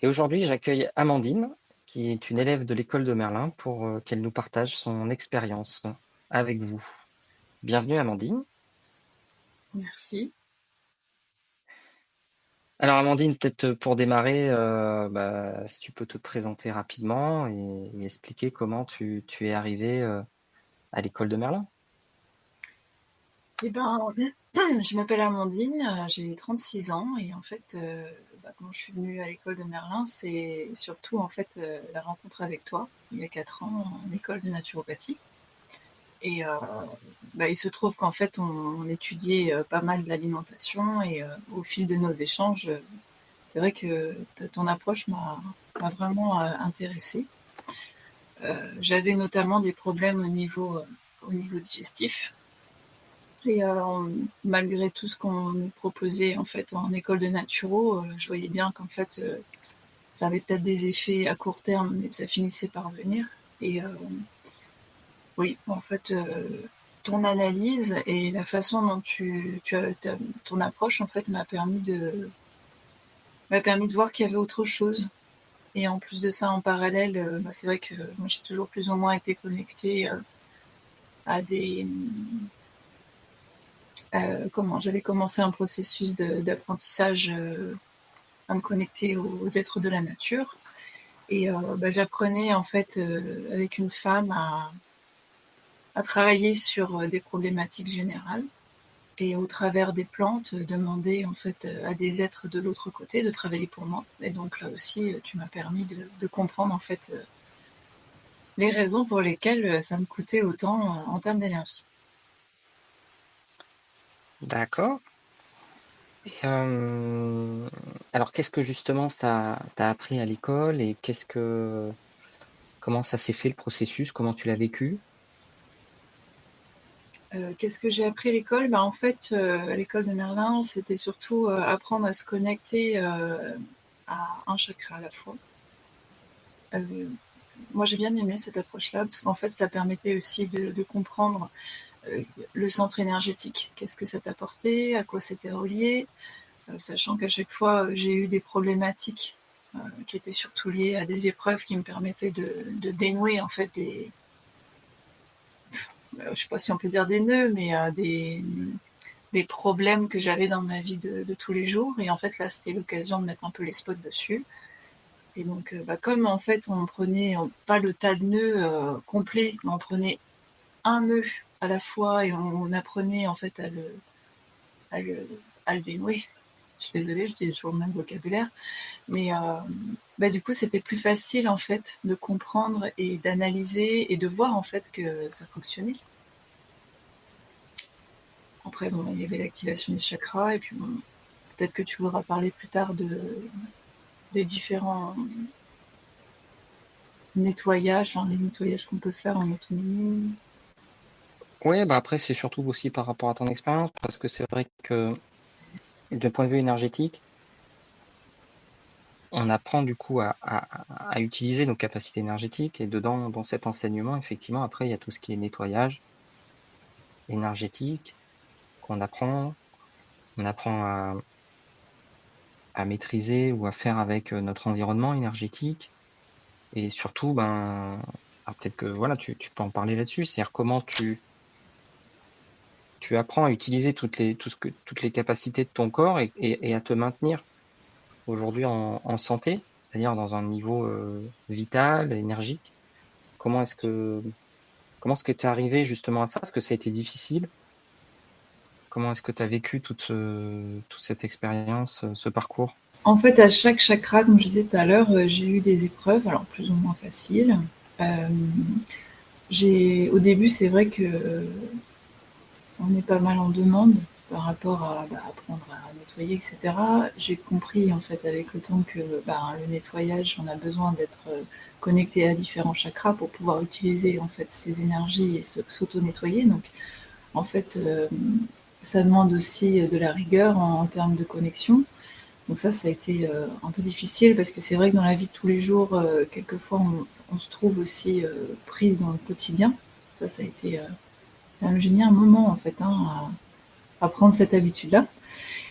Et aujourd'hui, j'accueille Amandine, qui est une élève de l'école de Merlin, pour qu'elle nous partage son expérience avec vous. Bienvenue Amandine. Merci. Alors Amandine, peut-être pour démarrer, si tu peux te présenter rapidement et expliquer comment tu es arrivée à l'école de Merlin. Eh ben, je m'appelle Amandine, j'ai 36 ans et en fait, quand je suis venue à l'école de Merlin, c'est surtout en fait la rencontre avec toi il y a 4 ans en école de naturopathie. Et il se trouve qu'en fait, on étudiait pas mal de l'alimentation et au fil de nos échanges, c'est vrai que ton approche m'a vraiment intéressée. J'avais notamment des problèmes au niveau digestif. Et malgré tout ce qu'on nous proposait en fait en école de naturo, je voyais bien qu'en fait ça avait peut-être des effets à court terme, mais ça finissait par venir. Et oui, en fait, ton analyse et la façon dont ton approche en fait m'a permis de voir qu'il y avait autre chose. Et en plus de ça, en parallèle, c'est vrai que moi j'ai toujours plus ou moins été connectée à des j'avais commencé un processus d'apprentissage à me connecter aux êtres de la nature. Et j'apprenais en fait avec une femme à travailler sur des problématiques générales et au travers des plantes demander en fait à des êtres de l'autre côté de travailler pour moi. Et donc là aussi, tu m'as permis de comprendre en fait les raisons pour lesquelles ça me coûtait autant en termes d'énergie. D'accord. Et, alors qu'est-ce que justement t'as appris à l'école et comment ça s'est fait le processus, comment tu l'as vécu? Qu'est-ce que j'ai appris à l'école? En fait, à l'école de Merlin, c'était surtout apprendre à se connecter à un chakra à la fois. Euh, Moi, j'ai bien aimé cette approche-là parce qu'en fait, ça permettait aussi de comprendre euh, le centre énergétique. Qu'est-ce que ça t'apportait? À quoi c'était relié? Sachant qu'à chaque fois, j'ai eu des problématiques qui étaient surtout liées à des épreuves qui me permettaient de dénouer en fait je sais pas si on peut dire des nœuds, mais des problèmes que j'avais dans ma vie de tous les jours. Et en fait, là, c'était l'occasion de mettre un peu les spots dessus. Et donc, comme en fait, on prenait pas le tas de nœuds complet, mais on prenait un nœud à la fois et on apprenait en fait à le, à le dénouer. Je suis désolée, je dis toujours le même vocabulaire. Mais du coup, c'était plus facile en fait de comprendre et d'analyser et de voir en fait que ça fonctionnait. Après, bon, il y avait l'activation des chakras et puis bon, peut-être que tu voudras parler plus tard des différents nettoyages, les nettoyages qu'on peut faire en autonomie. Ouais, bah après c'est surtout aussi par rapport à ton expérience, parce que c'est vrai que d'un point de vue énergétique, on apprend du coup à utiliser nos capacités énergétiques, et dedans, dans cet enseignement, effectivement, après, il y a tout ce qui est nettoyage énergétique qu'on apprend. On apprend à maîtriser ou à faire avec notre environnement énergétique. Et surtout, alors peut-être que voilà, tu peux en parler là-dessus, c'est-à-dire comment tu apprends à utiliser toutes les capacités de ton corps et à te maintenir aujourd'hui en santé, c'est-à-dire dans un niveau vital, énergique. Comment est-ce que comment est-ce que tu es arrivé justement à ça? Est-ce que ça a été difficile? Comment est-ce que tu as vécu toute cette expérience, ce parcours? En fait, à chaque chakra, comme je disais tout à l'heure, j'ai eu des épreuves, alors plus ou moins faciles. Euh, Au début, c'est vrai que on est pas mal en demande par rapport à apprendre à nettoyer, etc. J'ai compris en fait avec le temps que le nettoyage, on a besoin d'être connecté à différents chakras pour pouvoir utiliser en fait ces énergies et s'auto-nettoyer. Donc en fait, ça demande aussi de la rigueur en termes de connexion. Donc ça a été un peu difficile parce que c'est vrai que dans la vie de tous les jours, quelquefois on se trouve aussi prise dans le quotidien. Ça a été j'ai mis un moment en fait à prendre cette habitude-là.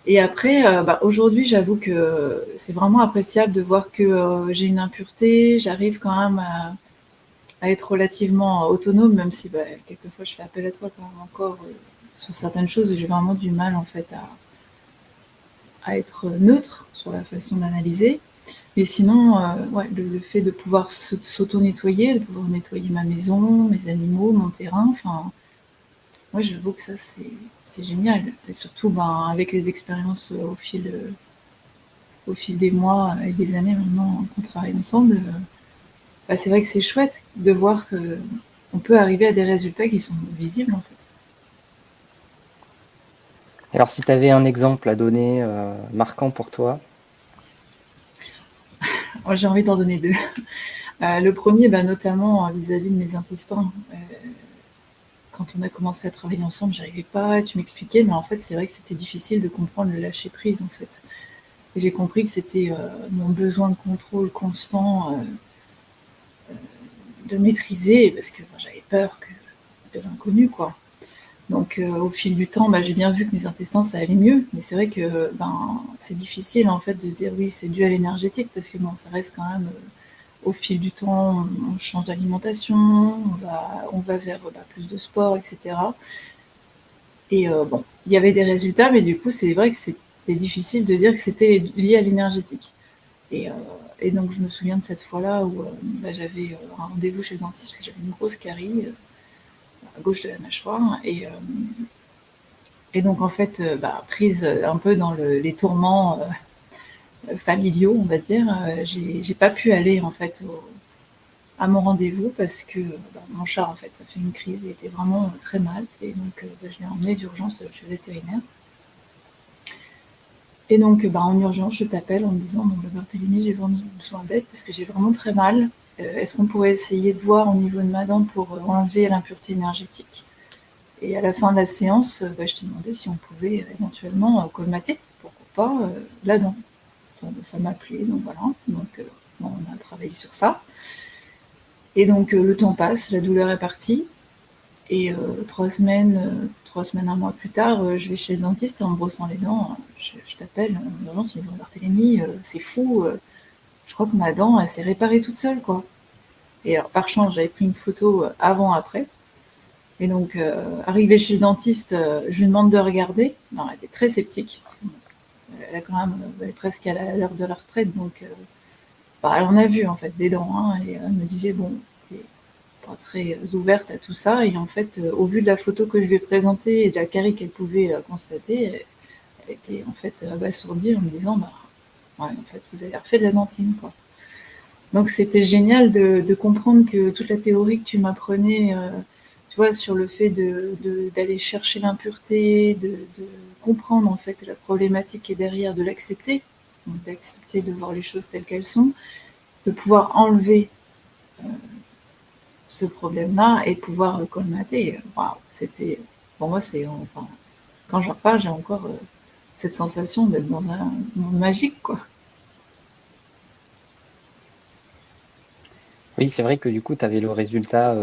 Et après, aujourd'hui, j'avoue que c'est vraiment appréciable de voir que j'ai une impureté, j'arrive quand même à être relativement autonome, même si quelquefois je fais appel à toi quand même encore sur certaines choses où j'ai vraiment du mal en fait à être neutre sur la façon d'analyser. Mais sinon, ouais, le fait de pouvoir s'auto-nettoyer, de pouvoir nettoyer ma maison, mes animaux, mon terrain, enfin, ouais, j'avoue que ça, c'est génial. Et surtout, avec les expériences au fil des mois et des années maintenant qu'on travaille ensemble, c'est vrai que c'est chouette de voir qu'on peut arriver à des résultats qui sont visibles, en fait. Alors, si tu avais un exemple à donner marquant pour toi, Moi, j'ai envie d'en donner deux. Le premier, notamment vis-à-vis de mes intestins. Quand on a commencé à travailler ensemble, j'arrivais pas, tu m'expliquais, mais en fait, c'est vrai que c'était difficile de comprendre le lâcher prise, en fait. Et j'ai compris que c'était mon besoin de contrôle constant, de maîtriser, parce que j'avais peur de l'inconnu, quoi. Donc, au fil du temps, j'ai bien vu que mes intestins, ça allait mieux. Mais c'est vrai que c'est difficile, en fait, de se dire oui, c'est dû à l'énergétique, parce que bon, ça reste quand même, au fil du temps, on change d'alimentation, on va vers plus de sport, etc. Et bon, il y avait des résultats, mais du coup, c'est vrai que c'était difficile de dire que c'était lié à l'énergétique. Et, euh, et donc, je me souviens de cette fois-là où j'avais un rendez-vous chez le dentiste parce que j'avais une grosse carie à gauche de la mâchoire. Et donc, en fait, prise un peu dans les tourments familiaux, on va dire, j'ai pas pu aller en fait à mon rendez-vous parce que mon chat en fait a fait une crise, il était vraiment très mal. Et donc, je l'ai emmené d'urgence chez le vétérinaire. Et donc, en urgence, je t'appelle en me disant, bon, Barthélémy, j'ai vraiment besoin d'aide parce que j'ai vraiment très mal. Est-ce qu'on pourrait essayer de voir au niveau de ma dent pour enlever l'impureté énergétique? Et à la fin de la séance, je t'ai demandé si on pouvait éventuellement colmater, pourquoi pas, la dent. Ça m'a plu, donc voilà. Donc, on a travaillé sur ça. Et donc, le temps passe, la douleur est partie. Et 3 semaines, un mois plus tard, je vais chez le dentiste en me brossant les dents. Je t'appelle en urgence, ils ont Barthélémy, c'est fou, je crois que ma dent, elle s'est réparée toute seule, quoi. Et alors, par chance, j'avais pris une photo avant-après. Et donc, arrivée chez le dentiste, je lui demande de regarder. Non, elle était très sceptique. Elle a quand même, elle est presque à l'heure de la retraite, donc elle en a vu en fait des dents, hein, et elle me disait bon, t'es pas très ouverte à tout ça. Et en fait, au vu de la photo que je lui ai présentée et de la carie qu'elle pouvait constater, elle était en fait abasourdie en me disant ouais, en fait, vous avez refait de la dentine, quoi. Donc c'était génial de comprendre que toute la théorie que tu m'apprenais, tu vois, sur le fait d'aller chercher l'impureté, de comprendre en fait la problématique qui est derrière, de l'accepter, donc d'accepter de voir les choses telles qu'elles sont, de pouvoir enlever ce problème-là et de pouvoir le colmater. Waouh, c'était, pour moi, c'est, enfin, quand j'en reparle, j'ai encore cette sensation d'être dans un monde magique, quoi. oui, c'est vrai que du coup, tu avais le résultat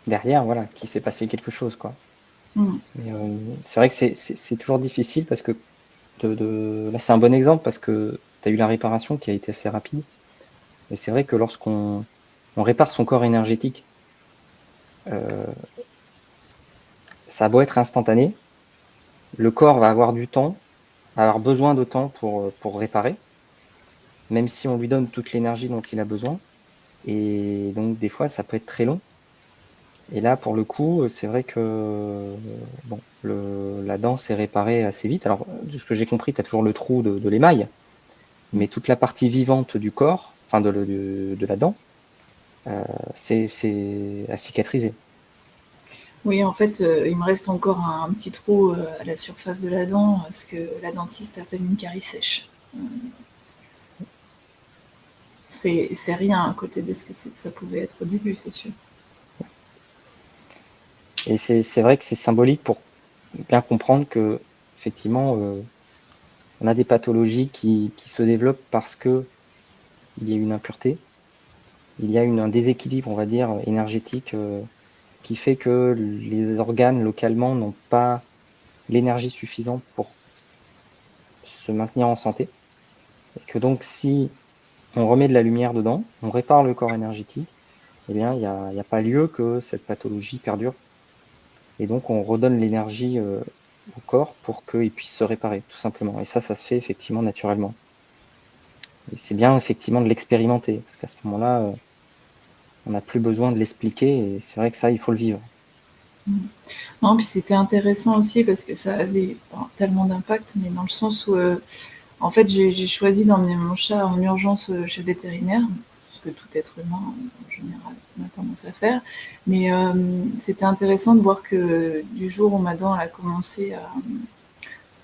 derrière, voilà, qu'il s'est passé quelque chose, quoi. Mm. Mais c'est vrai que c'est toujours difficile parce que là, c'est un bon exemple parce que tu as eu la réparation qui a été assez rapide. Et c'est vrai que lorsqu'on répare son corps énergétique, euh, ça a beau être instantané, le corps va avoir du temps, va avoir besoin de temps pour réparer, même si on lui donne toute l'énergie dont il a besoin. Et donc, des fois, ça peut être très long. Et là, pour le coup, c'est vrai que bon, la dent s'est réparée assez vite. Alors, de ce que j'ai compris, tu as toujours le trou de l'émail, mais toute la partie vivante du corps, enfin de la dent, c'est à cicatriser. Oui, en fait, il me reste encore un petit trou à la surface de la dent, ce que la dentiste appelle une carie sèche. C'est rien à côté de ce que ça pouvait être au début, c'est sûr. Et c'est vrai que c'est symbolique pour bien comprendre que, effectivement, on a des pathologies qui se développent parce que il y a une impureté, il y a un déséquilibre, on va dire, énergétique qui fait que les organes localement n'ont pas l'énergie suffisante pour se maintenir en santé. Et que donc, si on remet de la lumière dedans, on répare le corps énergétique, eh bien, il n'y a pas lieu que cette pathologie perdure. Et donc, on redonne l'énergie au corps pour qu'il puisse se réparer, tout simplement. Et ça se fait effectivement naturellement. Et c'est bien effectivement de l'expérimenter, parce qu'à ce moment-là, on n'a plus besoin de l'expliquer, et c'est vrai que ça, il faut le vivre. Non, puis c'était intéressant aussi parce que ça avait tellement d'impact, mais dans le sens où, en fait, j'ai choisi d'emmener mon chat en urgence chez le vétérinaire, ce que tout être humain, en général, a tendance à faire. Mais c'était intéressant de voir que du jour où Madan a commencé à...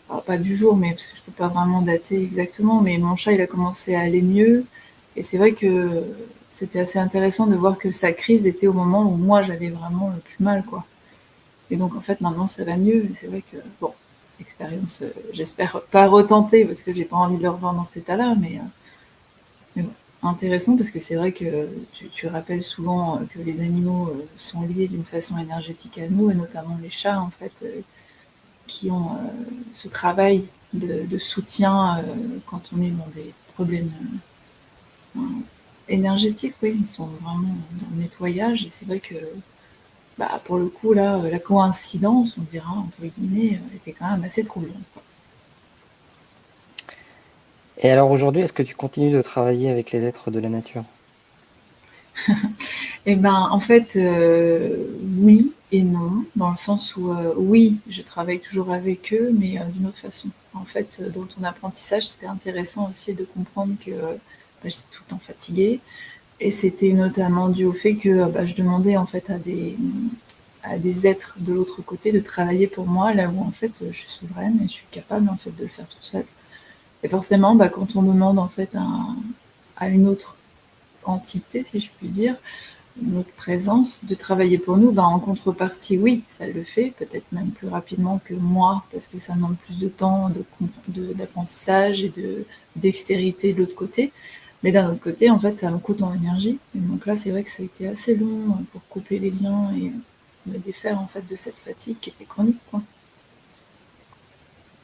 Alors, pas du jour, mais parce que je peux pas vraiment dater exactement, mais mon chat, il a commencé à aller mieux. Et c'est vrai que c'était assez intéressant de voir que sa crise était au moment où moi, j'avais vraiment le plus mal, quoi. Et donc, en fait, maintenant, ça va mieux. Et c'est vrai que, bon, expérience, j'espère pas retenter parce que j'ai pas envie de le revoir dans cet état-là, mais bon, intéressant parce que c'est vrai que tu rappelles souvent que les animaux sont liés d'une façon énergétique à nous, et notamment les chats, en fait, qui ont ce travail de soutien quand on est dans des problèmes énergétiques, oui, ils sont vraiment dans le nettoyage, et c'est vrai que bah, pour le coup, là, la coïncidence, on dira, entre guillemets, était quand même assez troublante, quoi. Et alors aujourd'hui, est-ce que tu continues de travailler avec les êtres de la nature? Et ben, en fait, oui et non, dans le sens où, oui, je travaille toujours avec eux, mais d'une autre façon. En fait, dans ton apprentissage, c'était intéressant aussi de comprendre que bah, j'étais tout le temps fatiguée. Et c'était notamment dû au fait que bah, je demandais en fait à des êtres de l'autre côté de travailler pour moi, là où en fait je suis souveraine et je suis capable en fait de le faire toute seule. Et forcément, bah, quand on demande en fait à une autre entité, si je puis dire, notre présence, de travailler pour nous, bah, en contrepartie, oui, ça le fait, peut-être même plus rapidement que moi, parce que ça demande plus de temps d'apprentissage et de dextérité de l'autre côté. Mais d'un autre côté, en fait, ça me coûte en énergie. Et donc là, c'est vrai que ça a été assez long pour couper les liens et me défaire en fait de cette fatigue qui était chronique, quoi.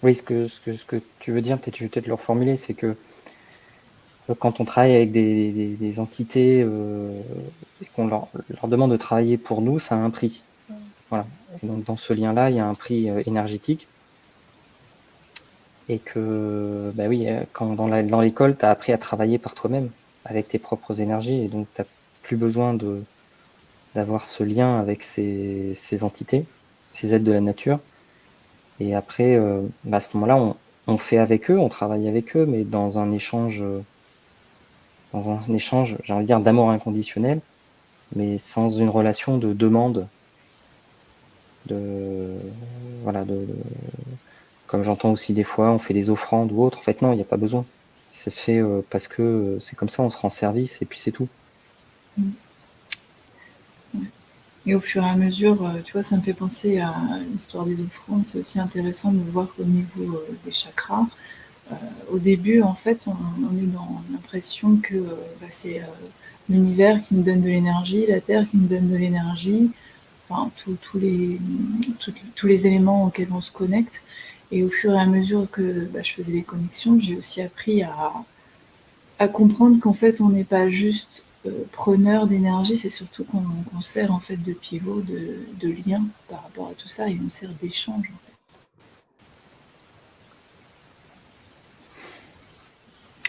Oui, ce que tu veux dire, peut-être je vais peut-être le reformuler, c'est que quand on travaille avec des entités et qu'on leur demande de travailler pour nous, ça a un prix. Voilà. Et donc dans ce lien-là, il y a un prix énergétique. Et que, bah oui, quand dans l'école, tu as appris à travailler par toi-même, avec tes propres énergies, et donc tu n'as plus besoin d'avoir ce lien avec ces entités, ces êtres de la nature. Et après, bah à ce moment-là, on fait avec eux, on travaille avec eux, mais dans un échange, j'ai envie de dire, d'amour inconditionnel, mais sans une relation de demande, de, voilà, comme j'entends aussi des fois, on fait des offrandes ou autre. En fait, non, il n'y a pas besoin. C'est fait parce que c'est comme ça, on se rend service et puis c'est tout. Mm. Et au fur et à mesure, tu vois, ça me fait penser à l'histoire des offrandes. C'est aussi intéressant de voir au niveau des chakras. Au début, en fait, on est dans l'impression que bah, c'est l'univers qui nous donne de l'énergie, la Terre qui nous donne de l'énergie, enfin, tous les éléments auxquels on se connecte. Et au fur et à mesure que bah, je faisais les connexions, j'ai aussi appris à comprendre qu'en fait, on n'est pas juste preneur d'énergie, c'est surtout qu'on sert en fait de pivot, de lien par rapport à tout ça, et on sert d'échange.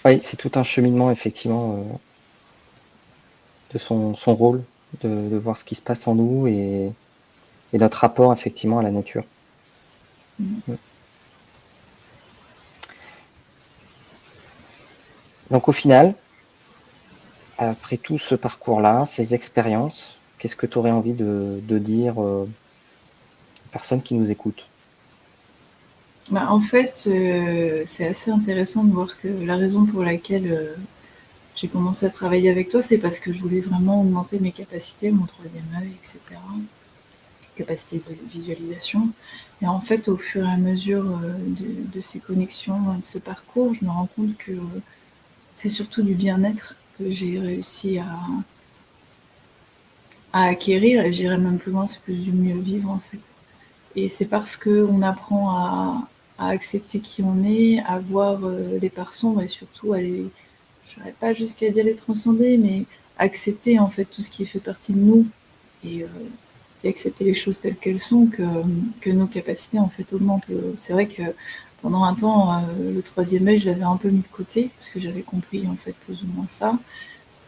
Oui, c'est tout un cheminement, effectivement, de son rôle, de voir ce qui se passe en nous et notre rapport, effectivement, à la nature. Mm. Mm. Donc, au final, après tout ce parcours-là, ces expériences, qu'est-ce que tu aurais envie de dire aux personnes qui nous écoutent? Bah, en fait, c'est assez intéressant de voir que la raison pour laquelle j'ai commencé à travailler avec toi, c'est parce que je voulais vraiment augmenter mes capacités, mon troisième œil, etc. Capacité de visualisation. Et en fait, au fur et à mesure de ces connexions, de ce parcours, je me rends compte que c'est surtout du bien-être que j'ai réussi à acquérir. Et j'irai même plus loin, c'est plus du mieux vivre en fait. Et c'est parce qu'on apprend à accepter qui on est, à voir les parts sombres et surtout à les, je n'irais pas jusqu'à dire les transcender, mais accepter en fait tout ce qui fait partie de nous et, euh, et accepter les choses telles qu'elles sont, que nos capacités en fait augmentent. C'est vrai que pendant un temps, le troisième œil, je l'avais un peu mis de côté parce que j'avais compris en fait plus ou moins ça.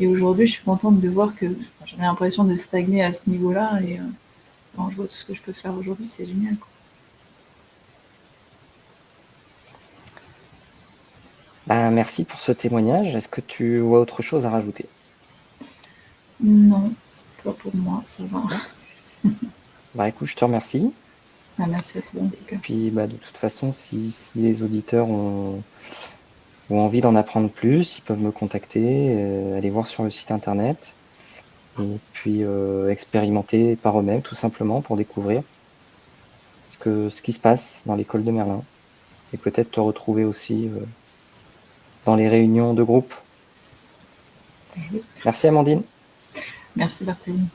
Et aujourd'hui, je suis contente de voir que j'avais l'impression de stagner à ce niveau-là et quand je vois tout ce que je peux faire aujourd'hui, c'est génial, quoi. Bah, merci pour ce témoignage. Est-ce que tu vois autre chose à rajouter? Non, pas pour moi, ça va. Bah écoute, je te remercie. Ah, merci à toi en tout Et cas. puis bah, de toute façon, si les auditeurs ont envie d'en apprendre plus, ils peuvent me contacter, aller voir sur le site internet et puis expérimenter par eux-mêmes tout simplement pour découvrir ce qui se passe dans l'école de Merlin et peut-être te retrouver aussi dans les réunions de groupe. Merci Amandine. Merci Barthélémy.